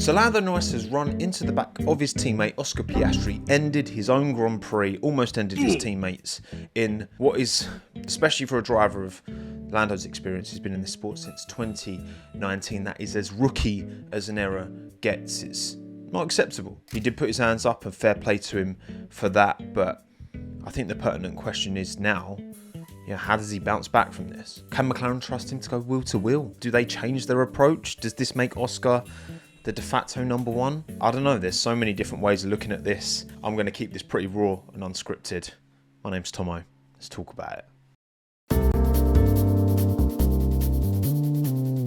So Lando Norris has run into the back of his teammate Oscar Piastri, ended his own Grand Prix, almost ended his teammates in what is, especially for a driver of Lando's experience, he's been in this sport since 2019, that is as rookie as an error gets. It's not acceptable. He did put his hands up, and fair play to him for that, but I think the pertinent question is now, how does he bounce back from this? Can McLaren trust him to go wheel to wheel? Do they change their approach? Does this make Oscar the de facto number one? I don't know. There's so many different ways of looking at this. I'm going to keep this pretty raw and unscripted. My name's Tommo. Let's talk about it.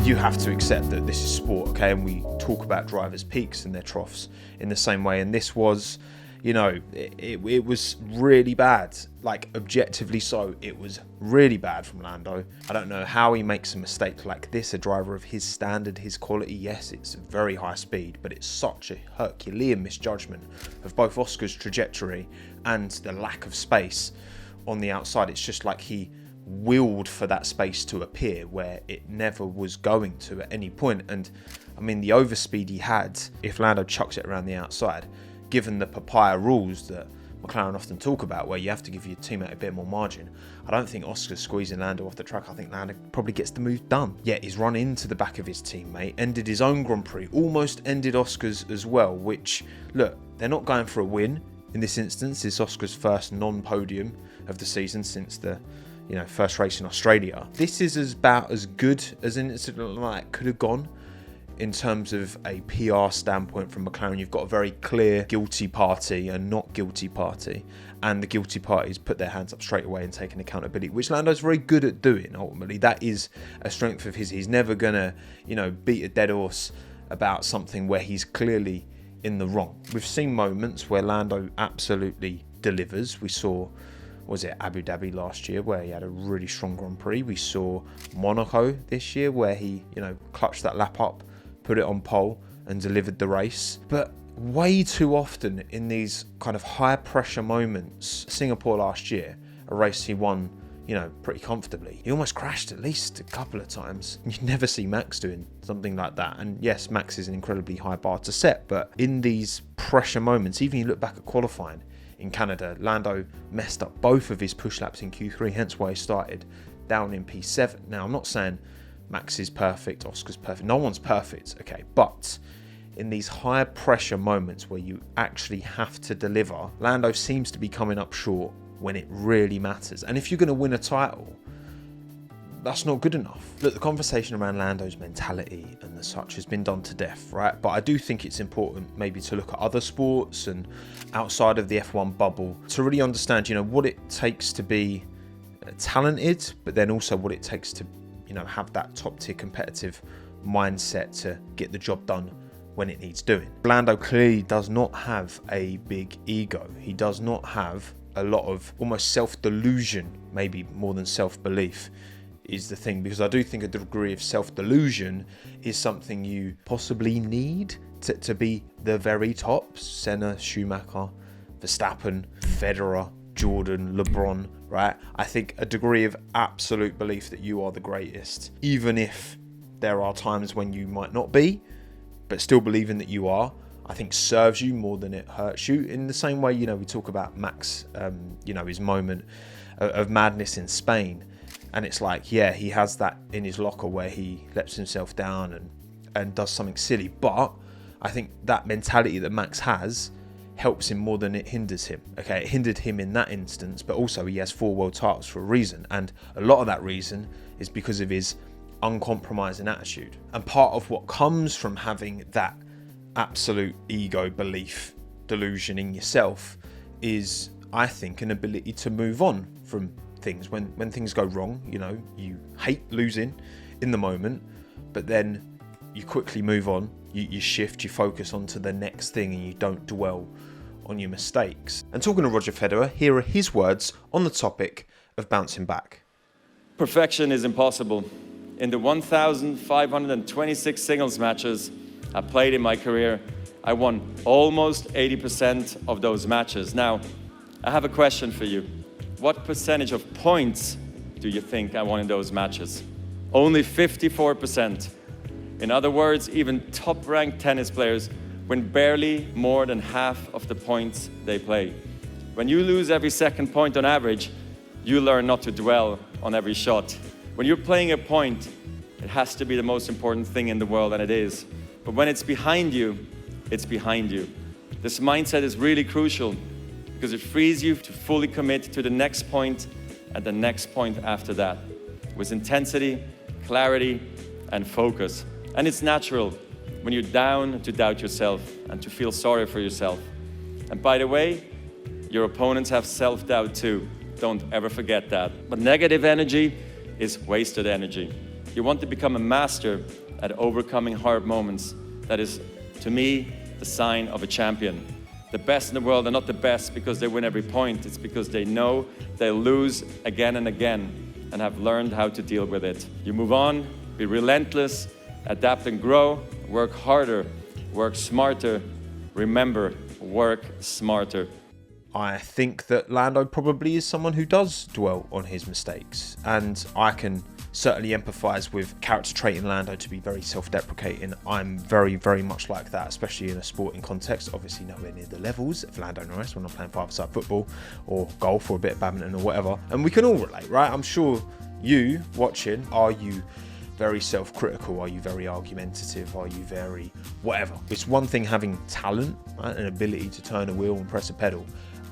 You have to accept that this is sport, okay? And we talk about drivers' peaks and their troughs in the same way. And this was, it was really bad. Like, objectively so, it was really bad from Lando. I don't know how he makes a mistake like this. A driver of his standard, his quality, yes, it's very high speed, but it's such a Herculean misjudgment of both Oscar's trajectory and the lack of space on the outside. It's just like he willed for that space to appear where it never was going to at any point. And I mean, the overspeed he had, if Lando chucks it around the outside, given the papaya rules that McLaren often talk about, where you have to give your teammate a bit more margin, I don't think Oscar's squeezing Lando off the track. I think Lando probably gets the move done. Yet he's run into the back of his teammate, ended his own Grand Prix, almost ended Oscar's as well, which, look, they're not going for a win in this instance. It's Oscar's first non-podium of the season since the first race in Australia. This is about as good as an incident like that could have gone in terms of a PR standpoint from McLaren. You've got a very clear guilty party and not guilty party, and the guilty parties put their hands up straight away and taken accountability, which Lando's very good at doing. Ultimately, that is a strength of his. He's never gonna, beat a dead horse about something where he's clearly in the wrong. We've seen moments where Lando absolutely delivers. We saw, was it Abu Dhabi last year, where he had a really strong Grand Prix. We saw Monaco this year, where he, clutched that lap up, put it on pole and delivered the race. But way too often in these kind of high pressure moments, Singapore last year, a race he won, pretty comfortably, he almost crashed at least a couple of times. You never see Max doing something like that. And yes, Max is an incredibly high bar to set, but in these pressure moments, even you look back at qualifying in Canada, Lando messed up both of his push laps in Q3, hence why he started down in P7. Now, I'm not saying Max is perfect, Oscar's perfect, no one's perfect, okay, but in these high pressure moments where you actually have to deliver, Lando seems to be coming up short when it really matters. And if you're going to win a title, that's not good enough. Look, the conversation around Lando's mentality and the such has been done to death, right? But I do think it's important maybe to look at other sports and outside of the F1 bubble to really understand, what it takes to be talented, but then also what it takes to, have that top tier competitive mindset to get the job done when it needs doing. Lando clearly does not have a big ego. He does not have a lot of almost self-delusion, maybe more than self-belief is the thing, because I do think a degree of self-delusion is something you possibly need to be the very top. Senna, Schumacher, Verstappen, Federer, Jordan, LeBron, right? I think a degree of absolute belief that you are the greatest, even if there are times when you might not be, but still believing that you are, I think serves you more than it hurts you. In the same way, we talk about Max, his moment of madness in Spain. And it's like, yeah, he has that in his locker where he lets himself down and does something silly. But I think that mentality that Max has helps him more than it hinders him. Okay, it hindered him in that instance, but also he has 4 world titles for a reason. And a lot of that reason is because of his uncompromising attitude. And part of what comes from having that absolute ego belief delusion in yourself is, I think, an ability to move on from things. When things go wrong, you hate losing in the moment, but then you quickly move on, you shift, you focus onto the next thing, and you don't dwell on your mistakes. And talking to Roger Federer, here are his words on the topic of bouncing back. Perfection is impossible. In the 1,526 singles matches I played in my career, I won almost 80% of those matches. Now, I have a question for you. What percentage of points do you think I won in those matches? Only 54%. In other words, even top-ranked tennis players win barely more than half of the points they play. When you lose every second point on average, you learn not to dwell on every shot. When you're playing a point, it has to be the most important thing in the world, and it is. But when it's behind you, it's behind you. This mindset is really crucial because it frees you to fully commit to the next point and the next point after that, with intensity, clarity, and focus. And it's natural when you're down to doubt yourself and to feel sorry for yourself. And by the way, your opponents have self-doubt too. Don't ever forget that. But negative energy is wasted energy. You want to become a master at overcoming hard moments. That is, to me, the sign of a champion. The best in the world are not the best because they win every point. It's because they know they'll lose again and again and have learned how to deal with it. You move on, be relentless, adapt and grow, work harder, work smarter. Remember, work smarter. I think that Lando probably is someone who does dwell on his mistakes, and I can certainly empathise with character trait in Lando to be very self-deprecating. I'm very, very much like that, especially in a sporting context. Obviously nowhere near the levels of Lando Norris when I'm playing five-a-side football or golf or a bit of badminton or whatever. And we can all relate, right? I'm sure you watching, are you very self-critical? Are you very argumentative? Are you very whatever? It's one thing having talent, right? An ability to turn a wheel and press a pedal.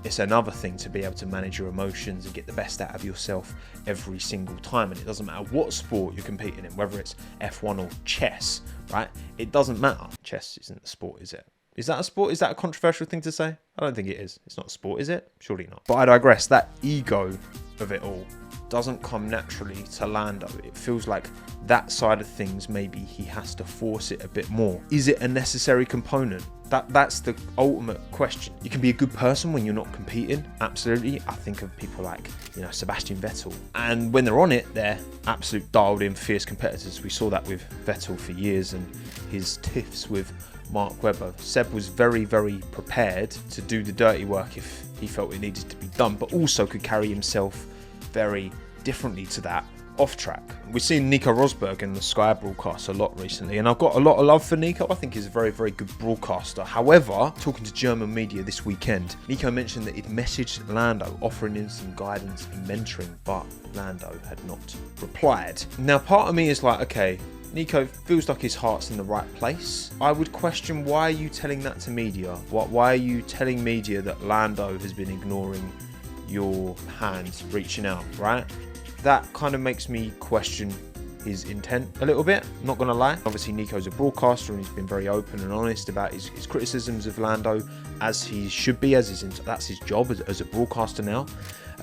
It's another thing to be able to manage your emotions and get the best out of yourself every single time. And it doesn't matter what sport you're competing in, whether it's F1 or chess, right? It doesn't matter. Chess isn't a sport, is it? Is that a sport? Is that a controversial thing to say? I don't think it is. It's not a sport, is it? Surely not. But I digress. That ego of it all doesn't come naturally to Lando. It feels like that side of things, maybe he has to force it a bit more. Is it a necessary component? That's the ultimate question. You can be a good person when you're not competing, absolutely. I think of people like, Sebastian Vettel. And when they're on it, they're absolute dialed in, fierce competitors. We saw that with Vettel for years and his tiffs with Mark Webber. Seb was very, very prepared to do the dirty work if he felt it needed to be done, but also could carry himself very differently to that off track. We've seen Nico Rosberg in the Sky broadcast a lot recently, and I've got a lot of love for Nico. I think he's a very, very good broadcaster. However, talking to German media this weekend, Nico mentioned that he'd messaged Lando offering him some guidance and mentoring, but Lando had not replied. Now, part of me is like, okay, Nico feels like his heart's in the right place. I would question, why are you telling that to media? Why are you telling media that Lando has been ignoring your hands reaching out, right? That kind of makes me question his intent a little bit, I'm not gonna lie. Obviously Nico's a broadcaster and he's been very open and honest about his criticisms of Lando, as he should be, that's his job as a broadcaster now,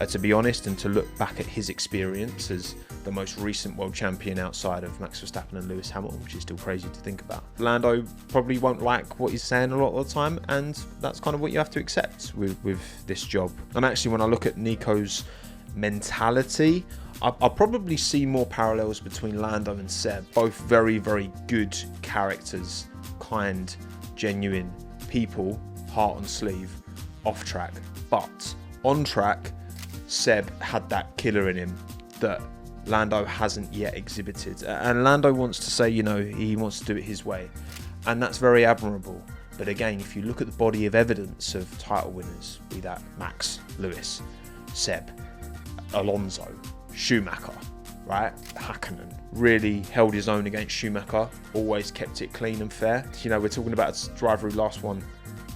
to be honest, and to look back at his experience as the most recent world champion outside of Max Verstappen and Lewis Hamilton, which is still crazy to think about. Lando probably won't like what he's saying a lot of the time, and that's kind of what you have to accept with this job. And actually, when I look at Nico's mentality, I'll probably see more parallels between Lando and Seb. Both very, very good characters, kind, genuine people, heart on sleeve, off track. But on track, Seb had that killer in him that Lando hasn't yet exhibited. And Lando wants to say, he wants to do it his way. And that's very admirable. But again, if you look at the body of evidence of title winners, be that Max, Lewis, Seb, Alonso, Schumacher, right? Hakkinen really held his own against Schumacher, always kept it clean and fair. We're talking about a driver who last won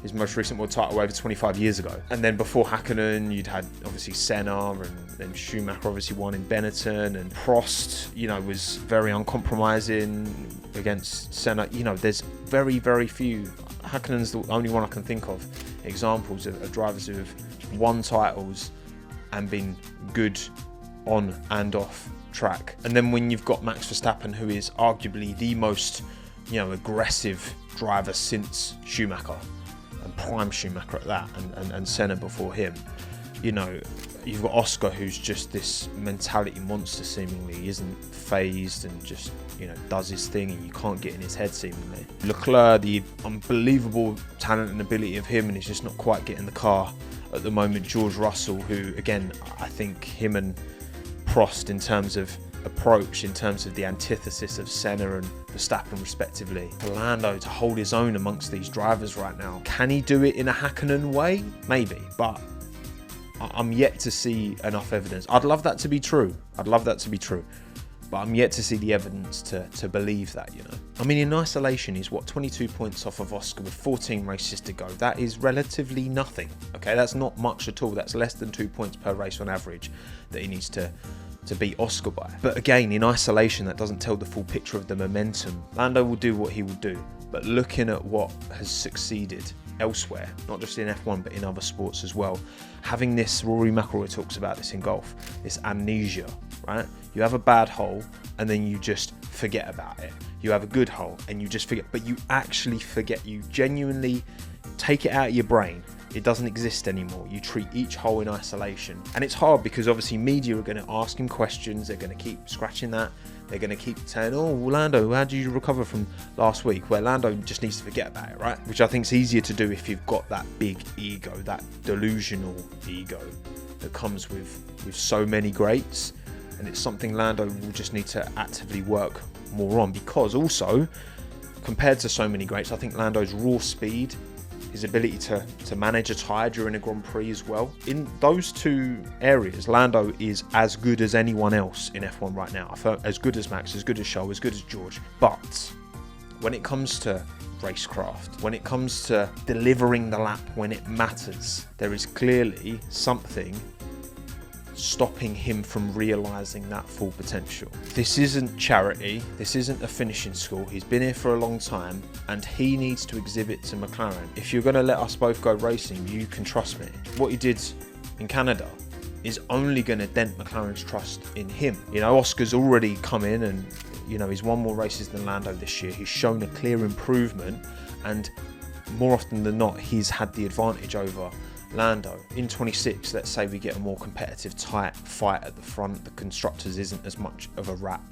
his most recent world title over 25 years ago. And then before Hakkinen, you'd had obviously Senna, and then Schumacher obviously won in Benetton, and Prost, was very uncompromising against Senna. There's very, very few. Hakkinen's the only one I can think of examples of drivers who have won titles and been good on and off track. And then when you've got Max Verstappen, who is arguably the most, aggressive driver since Schumacher, and prime Schumacher at that, and Senna before him. You've got Oscar, who's just this mentality monster seemingly. He isn't phased and just, does his thing, and you can't get in his head seemingly. Leclerc, the unbelievable talent and ability of him, and he's just not quite getting the car at the moment. George Russell, who, again, I think him and Prost, in terms of approach in terms of the antithesis of Senna and Verstappen respectively, for Lando to hold his own amongst these drivers right now. Can he do it in a Hakkinen way? Maybe, but I'm yet to see enough evidence. I'd love that to be true. But I'm yet to see the evidence to believe that, you know. I mean, in isolation, he's 22 points off of Oscar with 14 races to go. That is relatively nothing, okay? That's not much at all. That's less than 2 points per race on average that he needs to beat Oscar by. But again, in isolation, that doesn't tell the full picture of the momentum. Lando will do what he will do, but looking at what has succeeded elsewhere, not just in F1 but in other sports as well, having this, Rory McIlroy talks about this in golf, this amnesia, right? You have a bad hole and then you just forget about it. You have a good hole and you just forget, but you actually forget. You genuinely take it out of your brain. It doesn't exist anymore. You treat each hole in isolation. And it's hard because obviously media are going to ask him questions. They're going to keep scratching that. They're going to keep saying, oh, Lando, how did you recover from last week? Where Lando just needs to forget about it, right? Which I think is easier to do if you've got that big ego, that delusional ego that comes with so many greats. And it's something Lando will just need to actively work more on, because also, compared to so many greats, I think Lando's raw speed, his ability to manage a tyre during a Grand Prix as well. In those two areas, Lando is as good as anyone else in F1 right now. As good as Max, as good as Charles, as good as George. But when it comes to racecraft, when it comes to delivering the lap when it matters, there is clearly something stopping him from realising that full potential. This isn't charity, this isn't a finishing school. He's been here for a long time and he needs to exhibit to McLaren. If you're going to let us both go racing, you can trust me. What he did in Canada is only going to dent McLaren's trust in him. You know, Oscar's already come in and, you know, he's won more races than Lando this year. He's shown a clear improvement, and more often than not, he's had the advantage over Lando. In 26, let's say we get a more competitive, tight fight at the front, the constructors isn't as much of a wrap.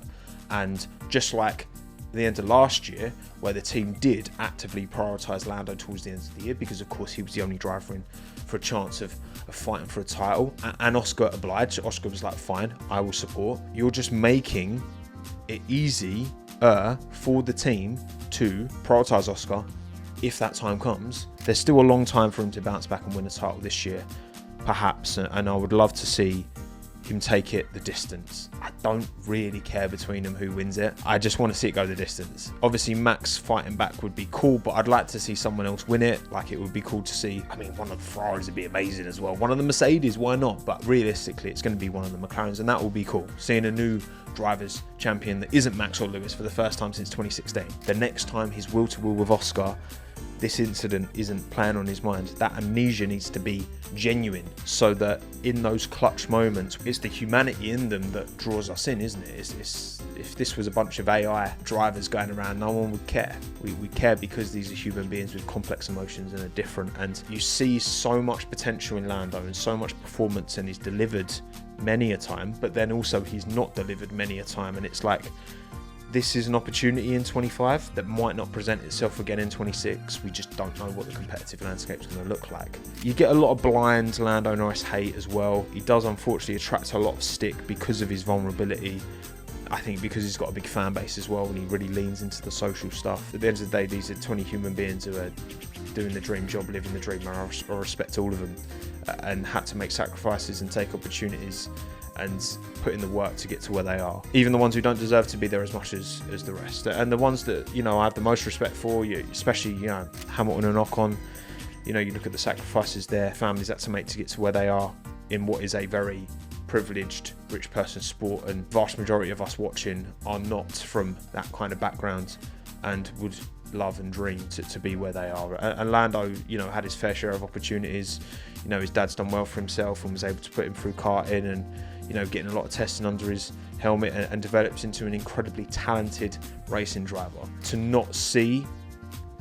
And just like the end of last year, where the team did actively prioritise Lando towards the end of the year, because of course he was the only driver in for a chance of fighting for a title, and Oscar obliged. Oscar was like, fine, I will support. You're just making it easier for the team to prioritise Oscar if that time comes. There's still a long time for him to bounce back and win a title this year, perhaps, and I would love to see him take it the distance. I don't really care between them who wins it. I just want to see it go the distance. Obviously, Max fighting back would be cool, but I'd like to see someone else win it. Like, it would be cool to see, I mean, one of the Ferraris would be amazing as well. One of the Mercedes, why not? But realistically, it's going to be one of the McLarens, and that will be cool. Seeing a new drivers champion that isn't Max or Lewis for the first time since 2016. The next time he's wheel-to-wheel with Oscar, this incident isn't playing on his mind. That amnesia needs to be genuine, so that in those clutch moments, it's the humanity in them that draws us in, isn't it? If this was a bunch of AI drivers going around, no one would care. We care because these are human beings with complex emotions and are different. And you see so much potential in Lando and so much performance, and he's delivered many a time, but then also he's not delivered many a time. And it's like, this is an opportunity in 25 that might not present itself again in 26. We just don't know what the competitive landscape is going to look like. You get a lot of blind Lando Norris hate as well. He does unfortunately attract a lot of stick because of his vulnerability. I think because he's got a big fan base as well, and he really leans into the social stuff. At the end of the day, these are 20 human beings who are doing the dream job, living the dream, and I respect all of them, and had to make sacrifices and take opportunities and put in the work to get to where they are. Even the ones who don't deserve to be there as much as the rest. And the ones that, you know, I have the most respect for, especially, you know, Hamilton and Ocon, you know, you look at the sacrifices their families had to make to get to where they are in what is a very privileged rich person sport, and vast majority of us watching are not from that kind of background and would love and dream to be where they are. And Lando, you know, had his fair share of opportunities. You know, his dad's done well for himself and was able to put him through karting and, you know, getting a lot of testing under his helmet, and develops into an incredibly talented racing driver. To not see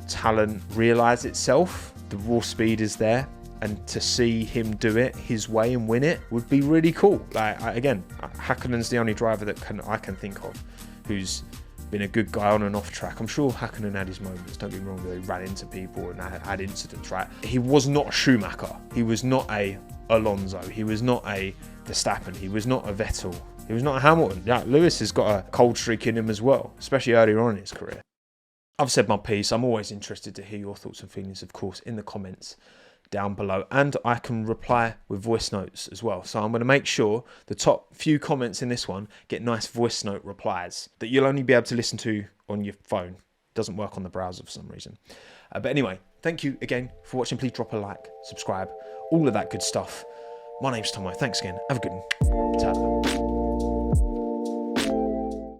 talent realise itself, the raw speed is there, and to see him do it his way and win it would be really cool. Like, again, Hakkinen's the only driver that I can think of who's been a good guy on and off track. I'm sure Hakkinen had his moments, don't get me wrong, that he ran into people and had incidents, right? He was not a Schumacher. He was not a Alonso. He was not a Verstappen. He was not a Vettel. He was not a Hamilton. Yeah, Lewis has got a cold streak in him as well, especially earlier on in his career. I've said my piece. I'm always interested to hear your thoughts and feelings, of course, in the comments down below. And I can reply with voice notes as well. So I'm going to make sure the top few comments in this one get nice voice note replies that you'll only be able to listen to on your phone. It doesn't work on the browser for some reason. But anyway, thank you again for watching. Please drop a like, subscribe, all of that good stuff. My name's Tommo. Thanks again. Have a good one. Ta-ta.